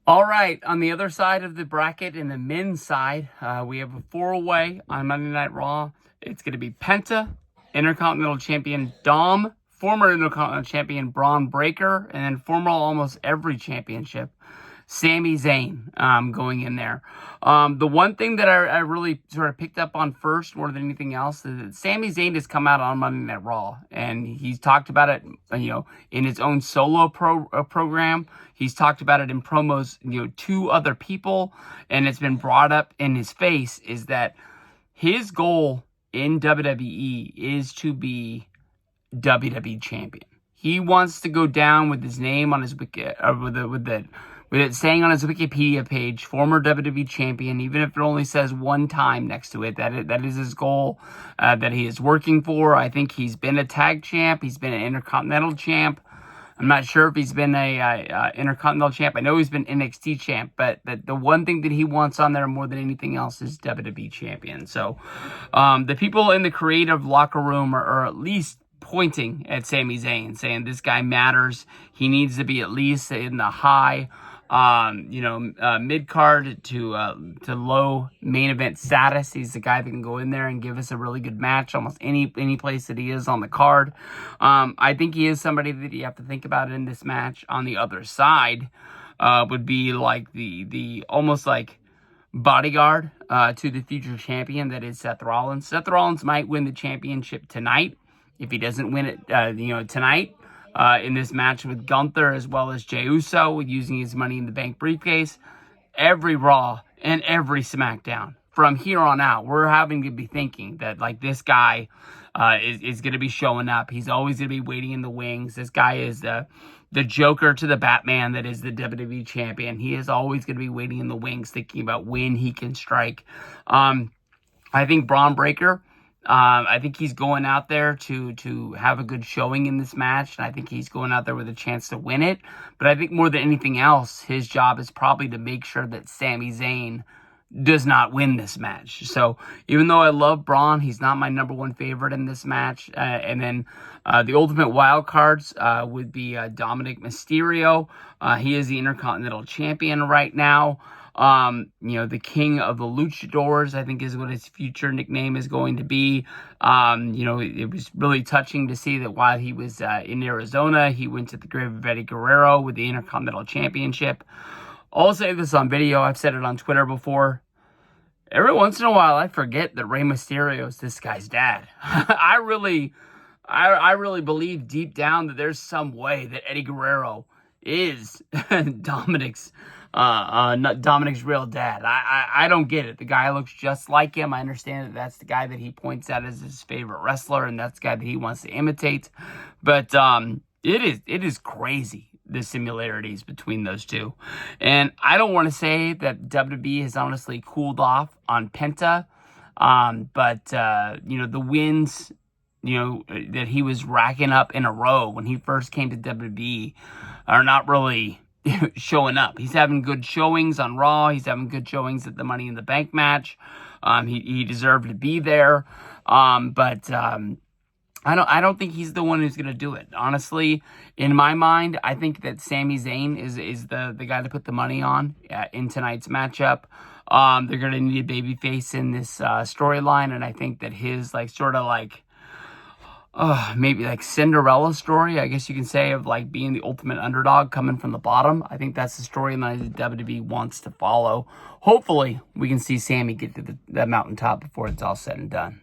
All right, on the other side of the bracket, in the men's side, we have a four-way on Monday Night Raw. It's going to be Penta, Intercontinental Champion Dom, former Intercontinental Champion Bron Breakker, and then former almost every championship, Sami Zayn, going in there. The one thing that I really sort of picked up on first, more than anything else, is that Sami Zayn has come out on Monday Night Raw, and he's talked about it, in his own solo program. He's talked about it in promos, to other people, and it's been brought up in his face, is that his goal in WWE is to be WWE champion. He wants to go down with his name on his with it saying on his Wikipedia page, former WWE champion, even if it only says one time next to it. That is his goal that he is working for. I think he's been a tag champ. He's been an Intercontinental champ. I'm not sure if he's been a Intercontinental champ. I know he's been NXT champ, but the one thing that he wants on there more than anything else is WWE champion. So the people in the creative locker room are at least pointing at Sami Zayn, saying this guy matters. He needs to be at least in the high, mid-card to low main event status. He's the guy that can go in there and give us a really good match almost any place that he is on the card. I think he is somebody that you have to think about in this match. On the other side would be like the almost like bodyguard to the future champion, that is Seth Rollins. Seth Rollins might win the championship tonight. If he doesn't win it, tonight, in this match with Gunther as well as Jey Uso, using his Money in the Bank briefcase, every Raw and every SmackDown from here on out, we're having to be thinking that like this guy is going to be showing up. He's always going to be waiting in the wings. This guy is the Joker to the Batman that is the WWE champion. He is always going to be waiting in the wings, thinking about when he can strike. I think Bron Breakker, I think he's going out there to have a good showing in this match, and I think he's going out there with a chance to win it. But I think more than anything else, his job is probably to make sure that Sami Zayn does not win this match. So even though I love Braun, he's not my number one favorite in this match. And then the ultimate wild cards would be Dominik Mysterio. He is the Intercontinental Champion right now. The king of the luchadors, I think, is what his future nickname is going to be. It was really touching to see that while he was in Arizona, he went to the grave of Eddie Guerrero with the Intercontinental Championship. I'll say this on video. I've said it on Twitter before. Every once in a while, I forget that Rey Mysterio is this guy's dad. I really believe deep down that there's some way that Eddie Guerrero is Dominik's real dad. I don't get it. The guy looks just like him. I understand that that's the guy that he points out as his favorite wrestler, and that's the guy that he wants to imitate. But it is crazy, the similarities between those two. And I don't want to say that WWE has honestly cooled off on Penta, but the wins that he was racking up in a row when he first came to WWE are not really showing up. He's having good showings on Raw. He's having good showings at the Money in the Bank match. He deserved to be there. But I don't think he's the one who's going to do it. Honestly, in my mind, I think that Sami Zayn is the guy to put the money on in tonight's matchup. They're going to need a babyface in this storyline, and I think that his maybe like Cinderella story, I guess you can say, of like being the ultimate underdog coming from the bottom. I think that's the storyline that WWE wants to follow. Hopefully, we can see Sami get to the mountaintop before it's all said and done.